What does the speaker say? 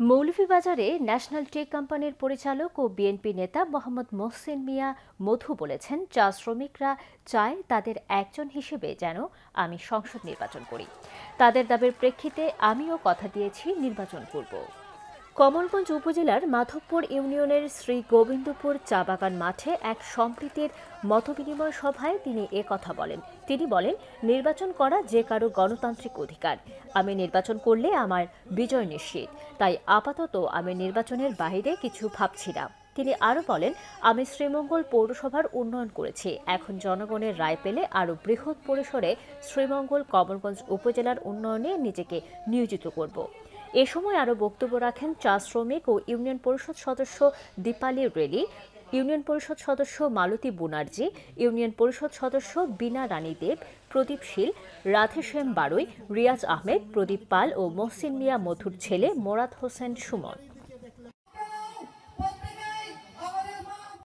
মৌলভীবাজারে national tea কোম্পানির পরিচালক ও BNP নেতা মোহাম্মদ মোহসিন মিয়া মধু বলেছেন, চা শ্রমিকরা চায় তাদের একজন হিসেবে যেন আমি সংসদ নির্বাচন করি। তাদের দাবির প্রেক্ষিতে আমিও কথা দিয়েছি নির্বাচন করব। কমলগঞ্জ উপজেলার মাধবপুর ইউনিয়নের শ্রী গোবিন্দপুর চা বাগান মাঠে এক সম্প্রীতির মতবিনিময় সভায় তিনি কথা বলেন। তিনি বলেন, নির্বাচন করা যে কারো গণতান্ত্রিক অধিকার। আমি নির্বাচন করলে আমার বিজয় নিশ্চিত, তাই আপাতত আমি নির্বাচনের বাইরে কিছু ভাবছি না। তিনি আরও বলেন, আমি শ্রীমঙ্গল পৌরসভার উন্নয়ন করেছি, এখন জনগণের রায় পেলে আরও বৃহৎ পরিসরে শ্রীমঙ্গল কমলগঞ্জ উপজেলার উন্নয়নে নিজেকে নিয়োজিত করব। এ সময় আরও বক্তব্য রাখেন চা শ্রমিক ও ইউনিয়ন পরিষদ সদস্য দীপালি রেলি, ইউনিয়ন পরিষদ সদস্য মালতী বুনার্জি, ইউনিয়ন পরিষদ সদস্য বীণা রানী দেব, প্রদীপ শীল, রাধেশ্যাম বাড়ই, রিয়াজ আহমেদ, প্রদীপ পাল ও মহসিন মিয়া মধুর ছেলে মোরাদ হোসেন সুমন।